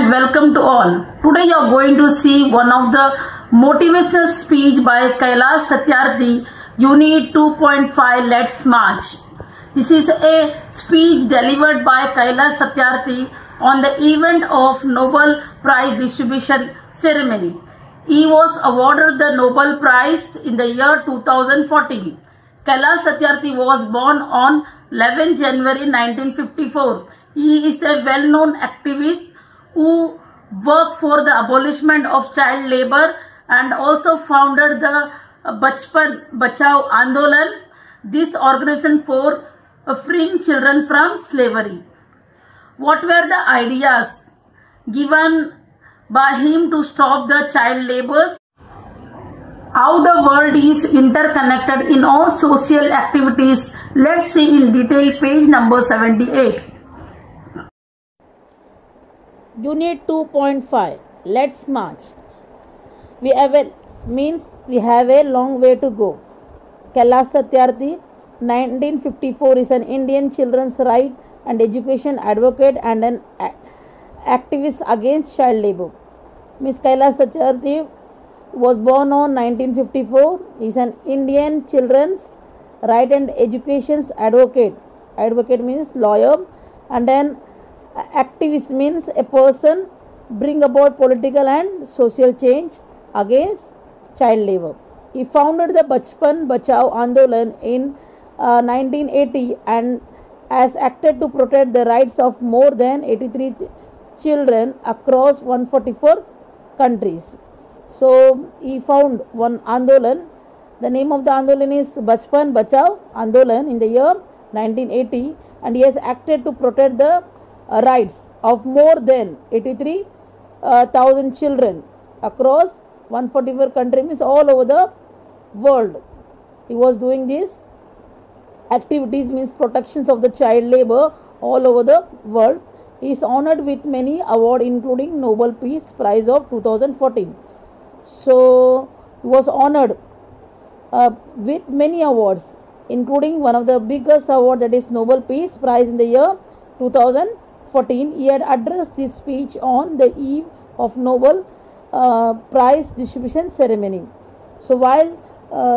and welcome to all. Today you are going to see one of the motivational speech by Kailash Satyarthi, Unit 2.5 Let's March. This is a speech delivered by Kailash Satyarthi on the event of Nobel Prize distribution ceremony. He was awarded the Nobel Prize in the year 2014. Kailash Satyarthi was born on 11 January 1954. He is a well-known activist who worked for the abolishment of child labor and also founded the Bachpan Bachao Andolan, this organization for freeing children from slavery. What were the ideas given by him to stop the child labors? How the world is interconnected in all social activities. Let's see in detail page number 78. Unit 2.5 Let's March. We have a long way to go. Kailash Satyarthi, 1954, is an Indian children's right and education advocate and an activist against child labor. Ms. Kailash Satyarthi was born on 1954. He is an Indian children's right and education's advocate. Advocate means lawyer, and an activist means a person bring about political and social change against child labor. He founded the Bachpan Bachao Andolan in 1980 and has acted to protect the rights of more than 83 children across 144 countries. So he found one Andolan. The name of the Andolan is Bachpan Bachao Andolan in the year 1980, and he has acted to protect the rights of more than 83,000 children across 144 countries, means all over the world. He was doing these activities, means protections of the child labor all over the world. He is honored with many awards, including Nobel Peace Prize of 2014. So he was honored with many awards, including one of the biggest award, that is Nobel Peace Prize in the year 2014. He had addressed this speech on the eve of Nobel Prize distribution ceremony. So while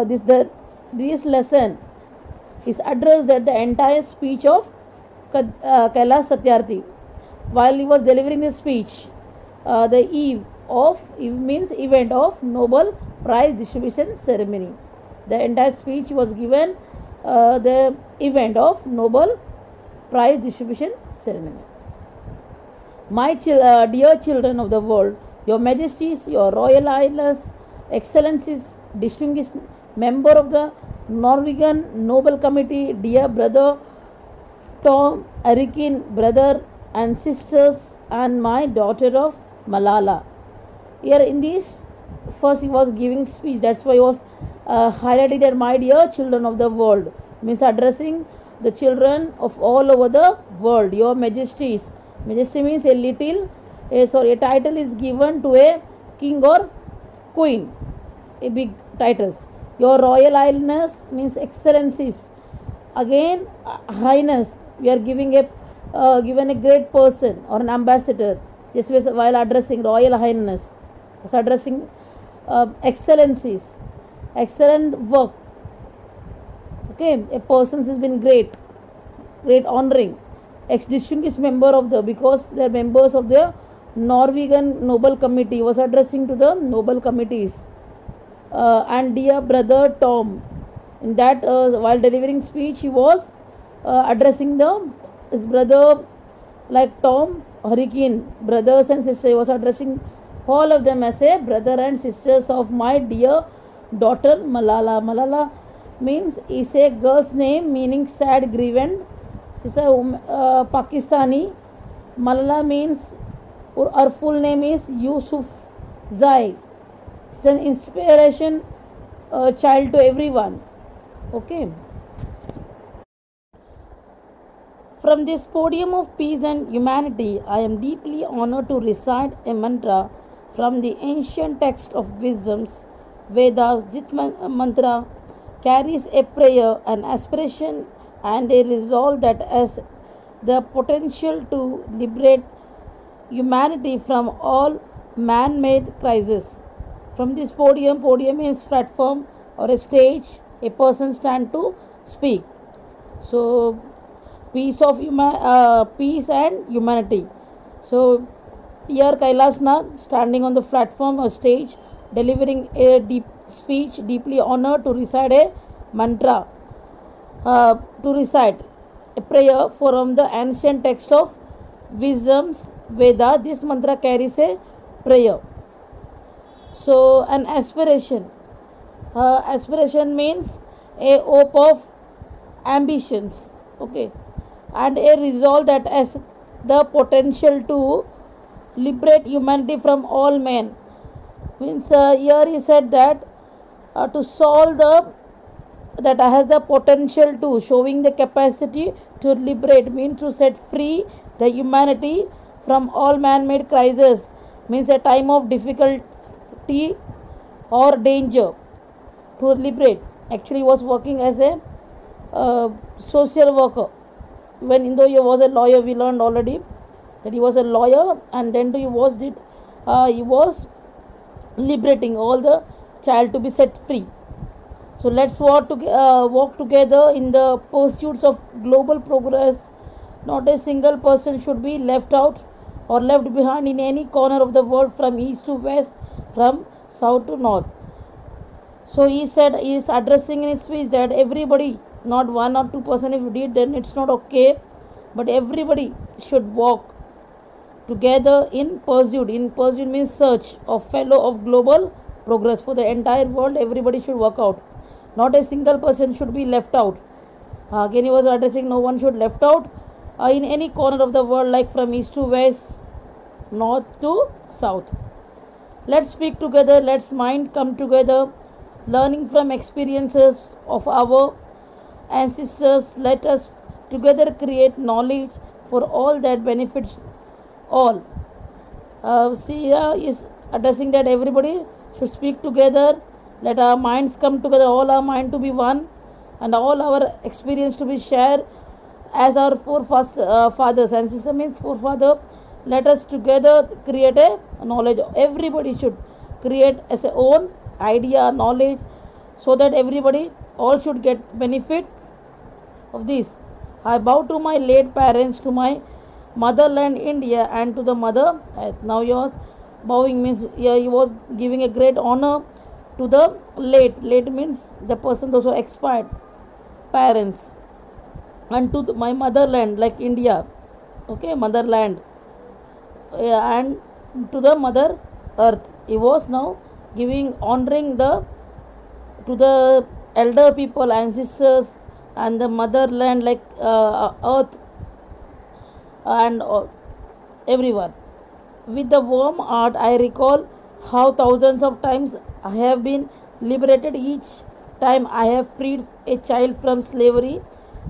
this lesson is addressed at the entire speech of Kailash Satyarthi, while he was delivering this speech, the eve means event of Nobel Prize distribution ceremony. The entire speech was given the event of Nobel Prize distribution ceremony. My dear children of the world, Your Majesties, Your Royal Highness, Excellencies, distinguished member of the Norwegian Nobel Committee, dear brother Tom Arikin, brother and sisters, and my daughter of Malala. Here in this, first he was giving speech, that's why he was highlighting that my dear children of the world, means addressing the children of all over the world. Your Majesties. Majesty means a title is given to a king or queen, a big titles. Your Royal Highness means excellencies. Again, highness, we are giving given a great person or an ambassador. Just while addressing Royal Highness, was addressing excellencies, excellent work. Okay, a person has been great honoring. Ex-distinguished member of because they are members of the Norwegian Nobel Committee, was addressing to the Nobel committees. And dear brother Tom, in that while delivering speech, he was addressing his brother like Tom Hurricane, brothers and sisters. He was addressing all of them as a brother and sisters of my dear daughter Malala. Malala means is a girl's name meaning sad, grievant. She is a Pakistani. Malala means her full name is Yusuf Zai. It's an inspiration child to everyone. Okay. From this podium of peace and humanity, I am deeply honored to recite a mantra from the ancient text of wisdoms, Vedas. This mantra carries a prayer, an aspiration, and a resolve that has the potential to liberate humanity from all man-made crises. From this podium means platform or a stage, a person stand to speak. So peace and humanity. So here Kailasnath standing on the platform or stage, delivering a deep speech, deeply honored to recite a mantra, to recite a prayer from the ancient text of wisdom's Veda. This mantra carries a prayer. So an aspiration. Aspiration means a hope of ambitions, okay, and a resolve that has the potential to liberate humanity from all men. Means here he said that to solve the that has the potential to, showing the capacity to liberate, means to set free the humanity from all man-made crises, means a time of difficulty or danger, to liberate. Actually he was working as a social worker. When though he was a lawyer, we learned already that he was a lawyer, and then he was liberating all the child to be set free. So let's walk together in the pursuits of global progress. Not a single person should be left out or left behind in any corner of the world, from east to west, from south to north. So he said, he is addressing in his speech that everybody, not 1 or 2%, if you did then it's not okay, but everybody should walk together in pursuit. In pursuit means search of fellow of global progress for the entire world. Everybody should work out. Not a single person should be left out. Again he was addressing no one should left out in any corner of the world, like from east to west, north to south. Let's speak together, let's mind come together, learning from experiences of our ancestors. Let us together create knowledge for all that benefits all. Here is addressing that everybody should speak together. Let our minds come together, all our mind to be one, and all our experience to be shared as our forefathers. Ancestor means forefather. Let us together create a knowledge. Everybody should create as a own idea, knowledge, so that everybody all should get benefit of this. I bow to my late parents, to my motherland India, and to the mother earth. Now he was bowing, means he was giving a great honor to the late means the person those who expired parents, and to my motherland like India, okay, motherland, and to the mother earth. He was now giving honoring to the elder people, ancestors, and the motherland like earth, and everyone. With the warm heart I recall how thousands of times I have been liberated. Each time I have freed a child from slavery.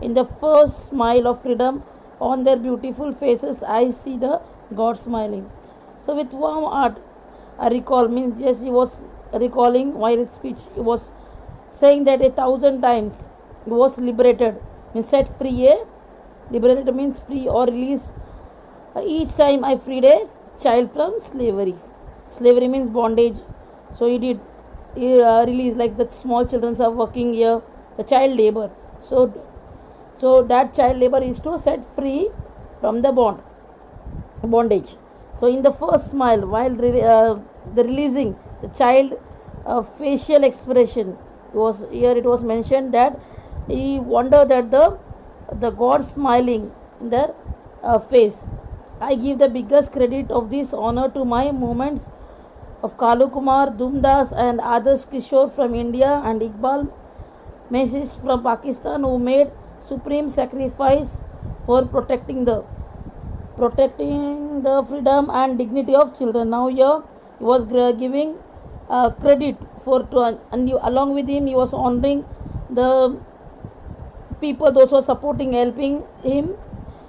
In the first smile of freedom on their beautiful faces I see the God smiling. So with warm heart I recall, means yes, he was recalling while his speech. He was saying that 1,000 times he was liberated, means set free. Liberated means free or release. Each time I freed a child from slavery. Slavery means bondage. So he released, like the small children are working here, the child labor. So that child labor is to set free from the bondage. So in the first smile, while the releasing the child, facial expression was here. It was mentioned that he wondered that the God smiling in their face. I give the biggest credit of this honor to my movements of Kalu Kumar, Dumdas, and Adarsh Kishore from India, and Iqbal Masih from Pakistan, who made supreme sacrifice for protecting the freedom and dignity of children. Now here he was giving credit and along with him he was honoring the people, those who are supporting, helping him.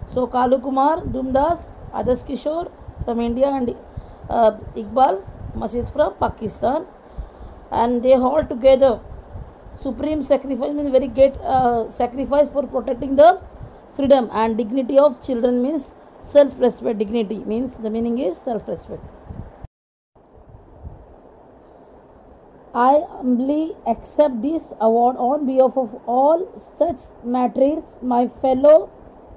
So Kalu Kumar, Dumdas, Adarsh Kishore from India, and Iqbal Masih from Pakistan, and they all together supreme sacrifice, means very great sacrifice for protecting the freedom and dignity of children, means self-respect, dignity means the meaning is self-respect. I humbly accept this award on behalf of all such martyrs, my fellow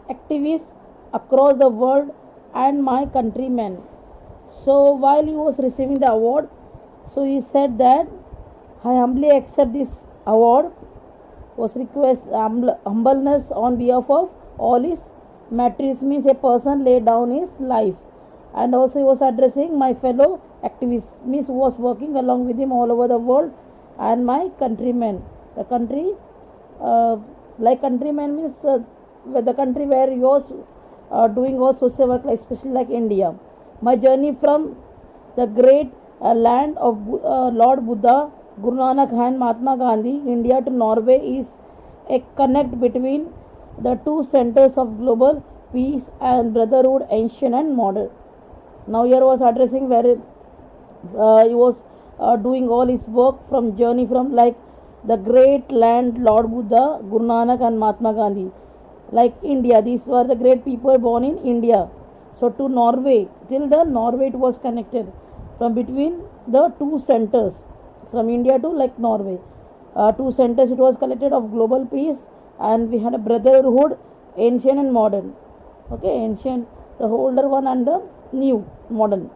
activists across the world and my countrymen. So while he was receiving the award, so he said that I humbly accept this award, was request humbleness on behalf of all his martyrs means a person laid down his life. And also he was addressing my fellow activists means who was working along with him all over the world and my countrymen. The country like countrymen means the country where he was doing all social work, like especially like India. My journey from the great land of Lord Buddha, Guru Nanak and Mahatma Gandhi, India to Norway is a connect between the two centers of global peace and brotherhood, ancient and modern. Now here was addressing where he was doing all his work from journey from like the great land Lord Buddha, Guru Nanak and Mahatma Gandhi, like India. These were the great people born in India. So to Norway, till the Norway it was connected from between the two centers, from India to like Norway. Two centers it was collected of global peace, and we had a brotherhood, ancient and modern. Okay, ancient, the older one, and the new, modern,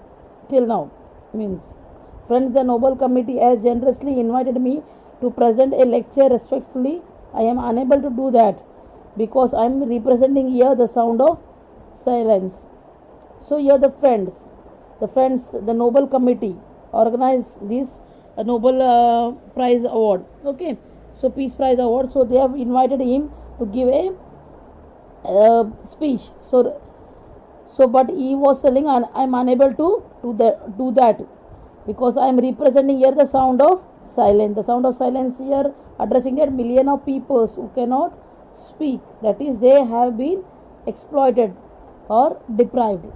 till now means. Friends, the Nobel Committee has generously invited me to present a lecture respectfully. I am unable to do that because I am representing here the sound of silence. So here the friends, the Nobel Committee organized this Nobel Prize Award. Okay, so Peace Prize Award. So they have invited him to give a speech. So but he was telling I am unable to do that because I am representing here the sound of silence. The sound of silence here addressing that million of people who cannot speak. That is, they have been exploited or deprived.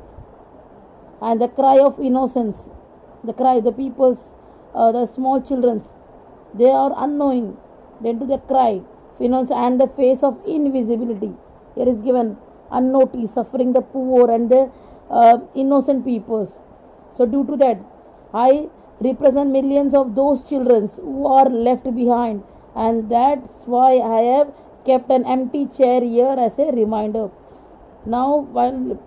And the cry of innocence, the people's, the small children's, they are unknowing. Then to the cry of innocence and the face of invisibility. Here is given unnoticed, suffering the poor and the innocent peoples. So due to that, I represent millions of those children who are left behind, and that's why I have kept an empty chair here as a reminder. Now while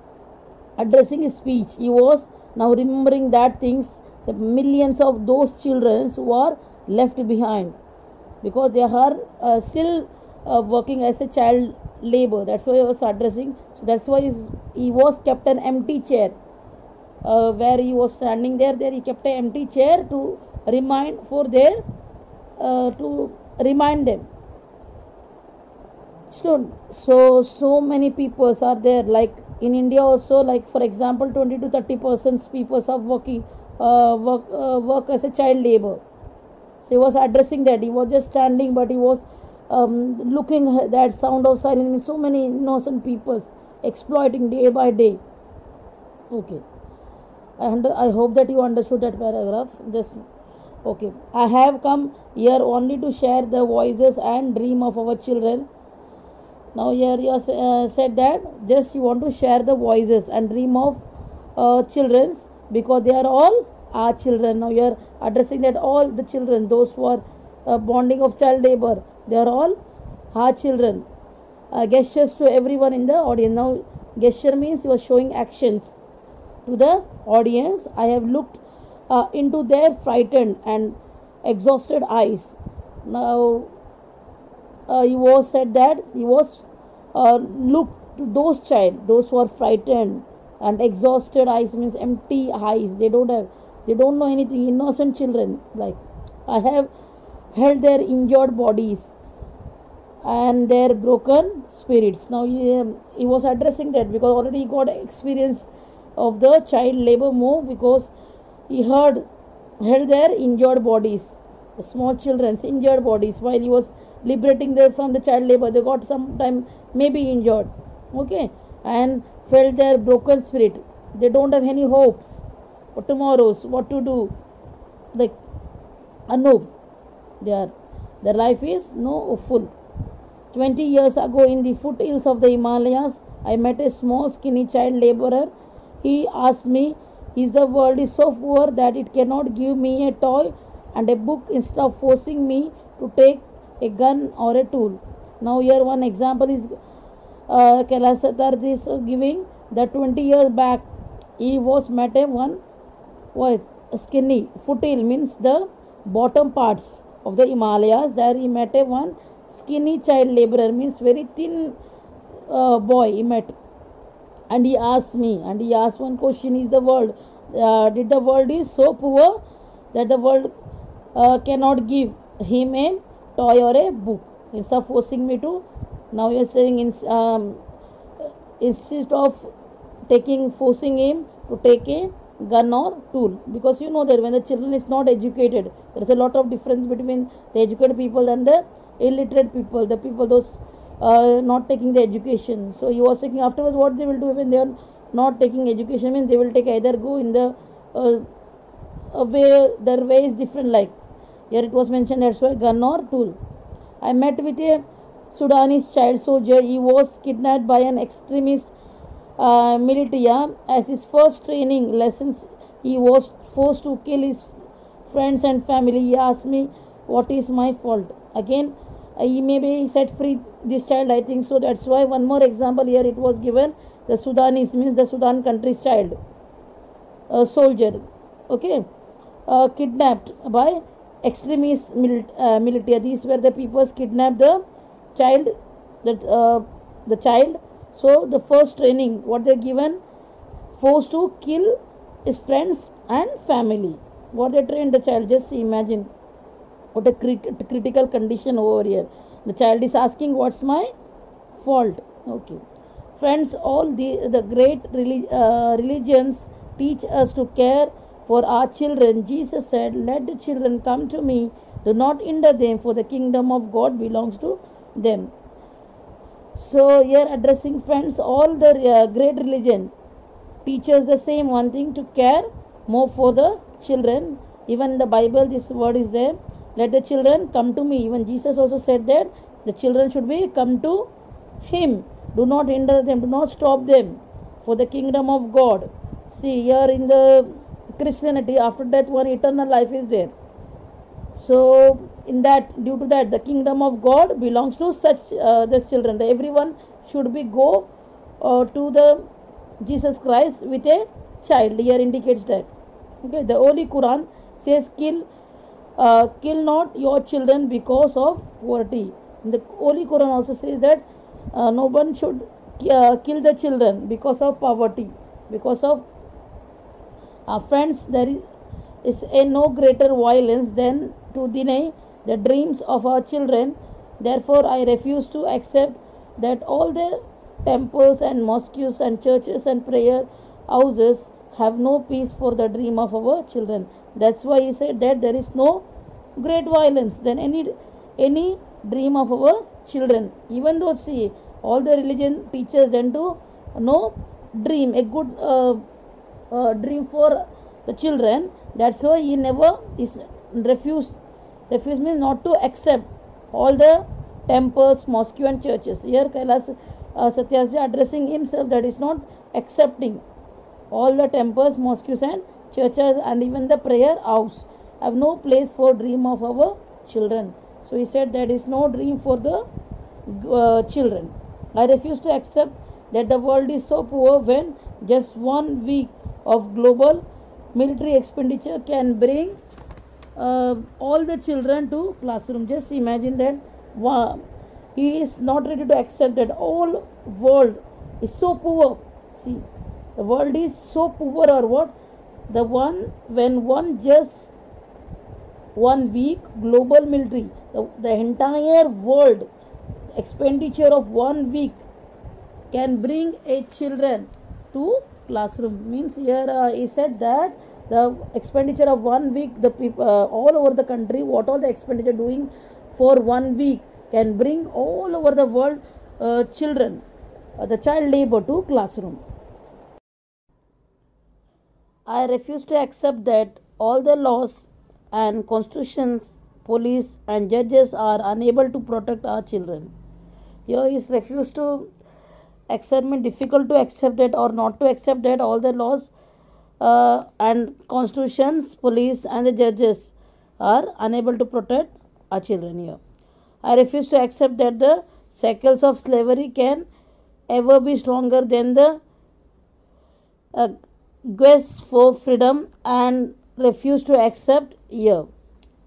addressing his speech, he was now remembering that things, the millions of those children who are left behind because they are still working as a child labor. That's why he was addressing. So that's why he was kept an empty chair where he was standing there he kept an empty chair to remind to remind them. So many people are there, like in India also, like for example 20 to 30% people are working work as a child labor. So he was addressing that. He was just standing, but he was looking at that sound of silence. So many innocent people exploiting day by day. Okay, and I hope that you understood that paragraph. Just okay. I have come here only to share the voices and dream of our children. Now here you said that just you want to share the voices and dream of children's because they are all our children. Now you are addressing that all the children, those who are bonding of child labor, they are all our children. Gestures to everyone in the audience. Now gesture means you are showing actions to the audience. I have looked into their frightened and exhausted eyes. Now he was said that he was looked to those those who are frightened and exhausted eyes means empty eyes. They don't know anything. Innocent children. Like I have held their injured bodies and their broken spirits. Now he was addressing that because already he got experience of the child labor move because he held their injured bodies, the small children's injured bodies, while he was liberating them from the child labor. They got sometime maybe injured, okay, and felt their broken spirit. They don't have any hopes for tomorrows, what to do, like no, their life is no full. 20 years ago, in the foothills of the Himalayas, I met a small skinny child laborer. He asked me, "Is the world is so poor that it cannot give me a toy and a book instead of forcing me to take a gun or a tool?" Now here one example is Kailash Satyarthi is giving that 20 years back he was met a one what skinny foothill means the bottom parts of the Himalayas. There he met a one skinny child laborer means very thin boy he met, and he asked one question: Is the world did the world is so poor that the world cannot give him a toy or a book instead of forcing me to? Now you are saying instead of forcing him to take a gun or tool, because you know that when the children is not educated, there is a lot of difference between the educated people and the illiterate people, the people those not taking the education. So he was thinking afterwards what they will do when they are not taking education, means they will take either go in the way, their way is different, like here it was mentioned, that's why gun or tool. I met with a Sudanese child soldier. He was kidnapped by an extremist militia. As his first training lessons, he was forced to kill his friends and family. He asked me, "What is my fault?" Again, he maybe set free this child, I think so. That's why one more example here it was given. The Sudanese means the Sudan country's child soldier, okay, kidnapped by extremist militia. These were the people kidnapped the child, the child. So the first training what they given, forced to kill his friends and family. What they trained the child, just imagine what a critical condition over here. The child is asking, "What's my fault?" Okay, friends, all the great religions teach us to care for our children. Jesus said, "Let the children come to me, do not hinder them, for the kingdom of God belongs to them." So here addressing friends, all the great religion teaches the same one thing, to care more for the children. Even in the Bible this word is there, let the children come to me. Even Jesus also said that the children should be come to him, do not hinder them, do not stop them, for the kingdom of God. See here in the Christianity, after death one eternal life is there. So in that, due to that, the kingdom of God belongs to such the children. Everyone should be go to the Jesus Christ with a child. Here indicates that. Okay, the Holy Quran says, kill not your children because of poverty. The Holy Quran also says that no one should kill the children because of poverty, because of friends. There is no greater violence than to deny the dreams of our children. Therefore, I refuse to accept that all the temples and mosques and churches and prayer houses have no peace for the dream of our children. That's why he said that there is no great violence than any dream of our children. Even though, see, all the religion teaches them to dream a good dream for the children. That's why he never is refuse means not to accept all the temples, mosques and churches. Here Kailash Satyarthi addressing himself, that is not accepting all the temples, mosques and churches, and even the prayer house have no place for dream of our children. So he said there is no dream for the children. I refuse to accept that the world is so poor when just 1 week of global military expenditure can bring all the children to classroom. Just imagine that he is not ready to accept that all world is so poor. See, the world is so poor, or what? The one when one just 1 week global military, the entire world expenditure of 1 week can bring a children to classroom. Means here he said that the expenditure of 1 week, the people all over the country, what all the expenditure doing for 1 week can bring all over the world children, the child labor to classroom. I refuse to accept that all the laws and constitutions, police and judges are unable to protect our children. Here is refused to accept, means difficult to accept that or not to accept that all the laws and constitutions, police and the judges are unable to protect our children here. I refuse to accept that the shackles of slavery can ever be stronger than the quest for freedom, and refuse to accept here.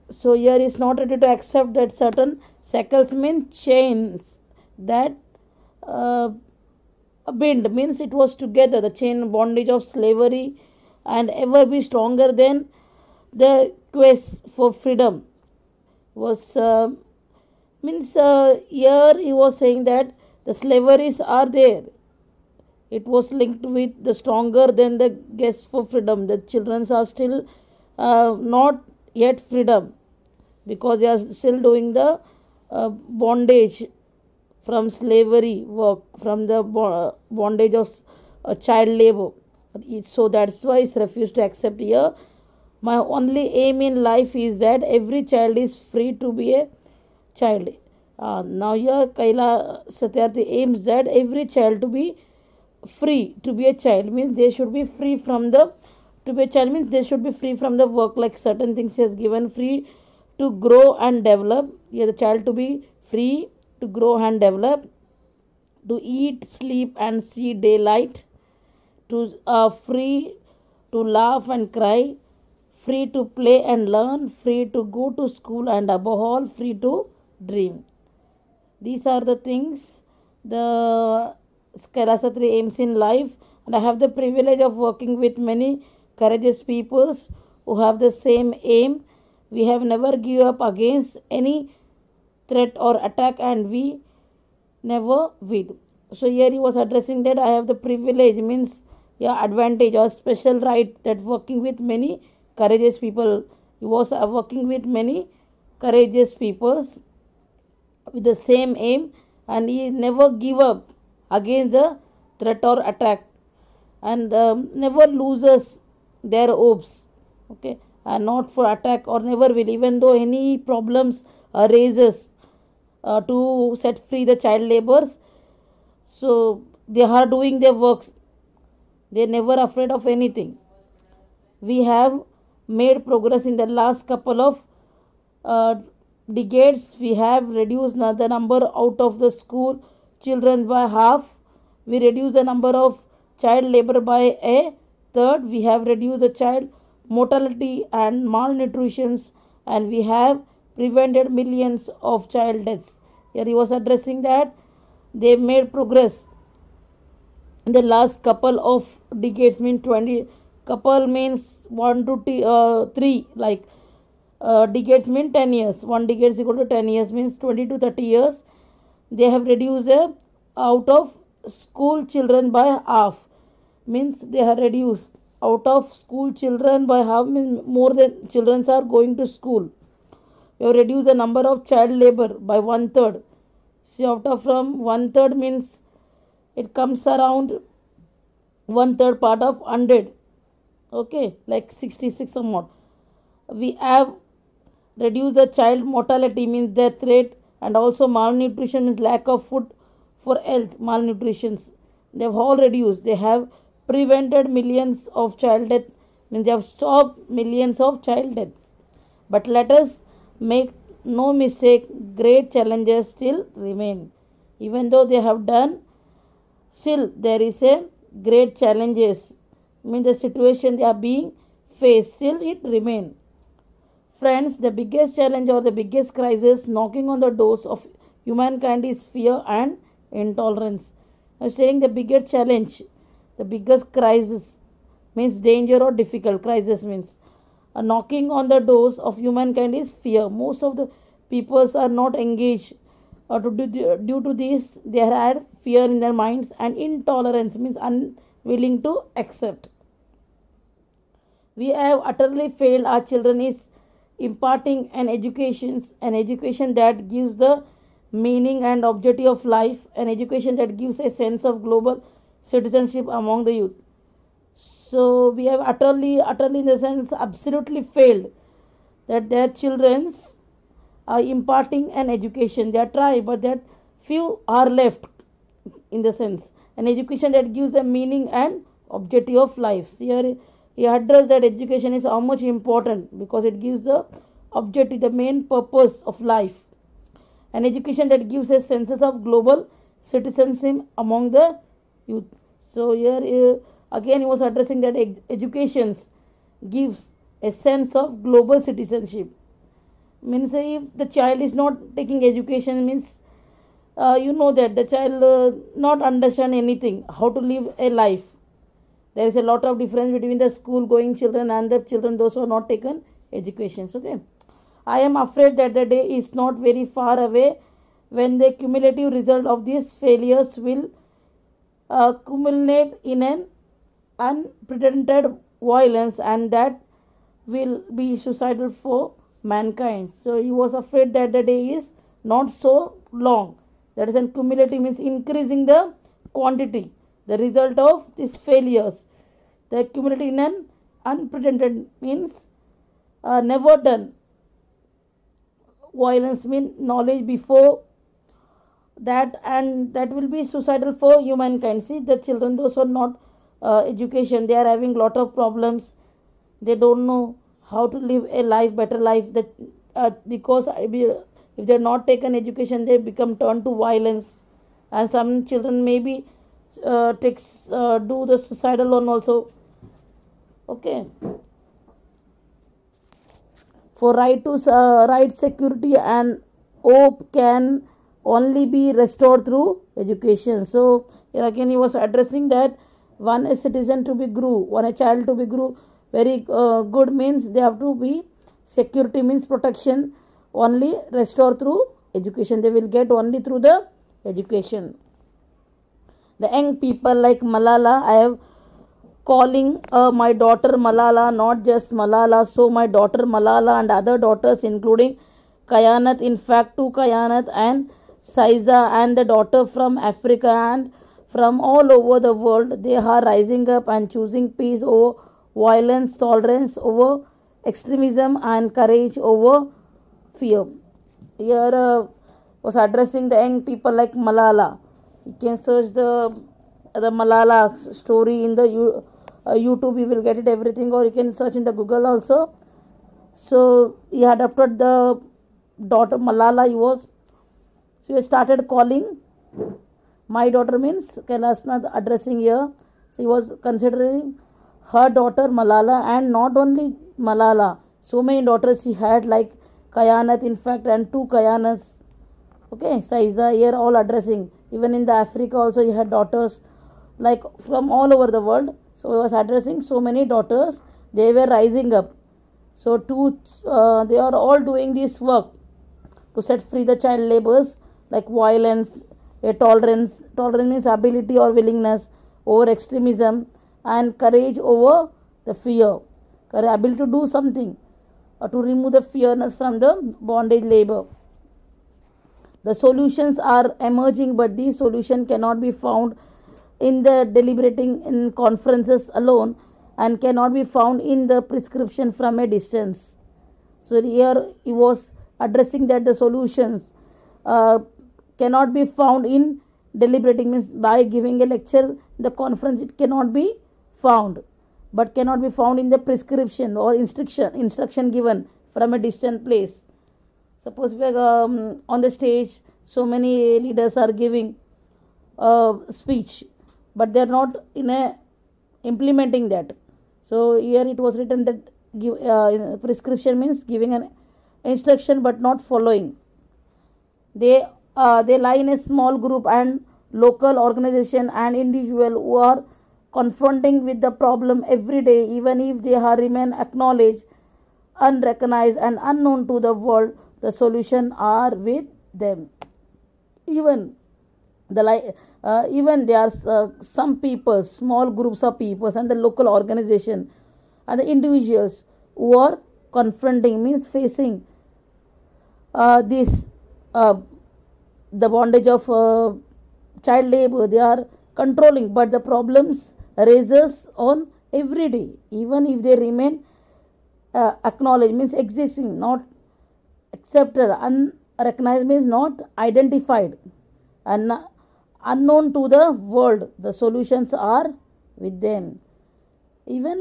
So here is not ready to accept that certain shackles mean chains that bind, means it was together, the chain bondage of slavery, and ever be stronger than the quest for freedom was means here he was saying that the slaveries are there, it was linked with the stronger than the quest for freedom. The children are still not yet freedom, because they are still doing the bondage from slavery work, from the bondage of child labor. So that's why it's refused to accept here. My only aim in life is that every child is free to be a child. Now here Kaila Satyarthi aims that every child to be free to be a child, means they should be free from the, to be a child means they should be free from the work, like certain things he has given, free to grow and develop. Here the child to be free to grow and develop, to eat, sleep and see daylight, to free to laugh and cry, free to play and learn, free to go to school, and above all free to dream. These are the things the Kailasatri aims in life, and I have the privilege of working with many courageous peoples who have the same aim. We have never give up against any threat or attack, and we never will. So here he was addressing that I have the privilege, means advantage or special right, that working with many courageous people. He was working with many courageous peoples with the same aim, and he never give up against the threat or attack, and never loses their hopes, okay, and not for attack, or never will, even though any problems arises to set free the child laborers. So they are doing their works, they are never afraid of anything. We have made progress in the last couple of decades. We have reduced the number out of the school children by half. We reduced the number of child labor by a third. We have reduced the child mortality and malnutrition, and we have prevented millions of child deaths. Here he was addressing that they made progress in the last couple of decades, means 20, couple means 1 to 3, like decades mean 10 years, 1 decade is equal to 10 years, means 20 to 30 years. They have reduced out of school children by half, means they have reduced out of school children by half, means more than children are going to school. We have reduced the number of child labor by 1/3. See, out of from 1/3 means it comes around 1/3 part of 100, okay, like 66 or more. We have reduced the child mortality, means death rate, and also malnutrition means lack of food for health, malnutrition. They have all reduced. They have prevented millions of child death, means they have stopped millions of child deaths. But let us make no mistake, great challenges still remain. Even though they have done, still there is a great challenges, means the situation they are being faced, still it remain. Friends, the biggest challenge or the biggest crisis knocking on the doors of humankind is fear and intolerance. I am saying the biggest challenge, the biggest crisis means danger or difficult. Crisis means knocking on the doors of humankind is fear. Most of the peoples are not engaged, or due to this they had fear in their minds, and intolerance means unwilling to accept. We have utterly failed our children is imparting an education that gives the meaning and objective of life, an education that gives a sense of global citizenship among the youth. So we have utterly in the sense absolutely failed that their children's are imparting an education. They are trying, but they are few are left, in the sense an education that gives a meaning and objective of life. Here he addressed that education is how much important because it gives the objective, the main purpose of life. An education that gives a sense of global citizenship among the youth. So here again he was addressing that education gives a sense of global citizenship. Means if the child is not taking education, means you know that the child not understand anything how to live a life. There is a lot of difference between the school going children and the children those who are not taken educations. Okay, I am afraid that the day is not very far away when the cumulative result of these failures will culminate in an unprecedented violence, and that will be suicidal for mankind. So he was afraid that the day is not so long. That is, an cumulative means increasing the quantity, the result of these failures. The cumulative in an unprecedented means never done. Violence means knowledge before that, and that will be suicidal for humankind. See, the children, those who are not education, they are having lot of problems. They don't know how to live a life, better life. That because if they are not taken education, they become turned to violence, and some children maybe do the suicidal one also. Okay, for right security and hope can only be restored through education. So here again he was addressing that one a citizen to be grew, one a child to be grew very good means they have to be security, means protection only restored through education. They will get only through the education. The young people like Malala, I have calling my daughter Malala, not just Malala. So my daughter Malala and other daughters including Kayanat, in fact two Kayanat and Saiza, and the daughter from Africa and from all over the world, they are rising up and choosing peace over violence, tolerance over extremism, and courage over fear. Here was addressing the young people like Malala. You can search the Malala story in the YouTube, you will get it everything, or you can search in the Google also. So he adopted the daughter Malala. He started calling my daughter, means Kailasnath addressing here. So he was considering her daughter Malala, and not only Malala, so many daughters he had like Kayanat, in fact, and two Kayanats. Okay, Saiza, here all addressing. Even in the Africa also he had daughters like from all over the world. So he was addressing so many daughters. They were rising up. So they are all doing this work to set free the child labors like violence, tolerance. Tolerance means ability or willingness over extremism, and courage over the fear. Ability to do something or to remove the fearness from the bondage labor. The solutions are emerging, but these solutions cannot be found in the deliberating in conferences alone, and cannot be found in the prescription from a distance. So here he was addressing that the solutions cannot be found in deliberating, means by giving a lecture, the conference it cannot be found, but cannot be found in the prescription or instruction given from a distant place. Suppose we are on the stage, so many leaders are giving speech, but they are not implementing that. So here it was written that prescription means giving an instruction but not following. They lie in a small group and local organization and individual who are confronting with the problem every day, even if they are remain acknowledged, unrecognized, and unknown to the world. The solution are with them. Even there are some people, small groups of people, and the local organization and the individuals who are confronting, means facing this the bondage of child labor. They are controlling, but the problems raises on every day, even if they remain acknowledged, means existing, not accepted. Unrecognized means not identified. unknown to the world. The solutions are with them. Even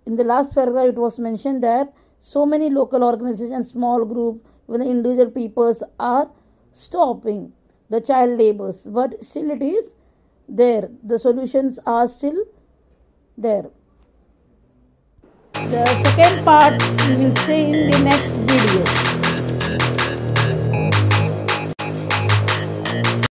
in the last paragraph it was mentioned that so many local organizations, small group, even individual peoples are stopping the child labors, but still it is there. The solutions are still there. The second part we will see in the next video.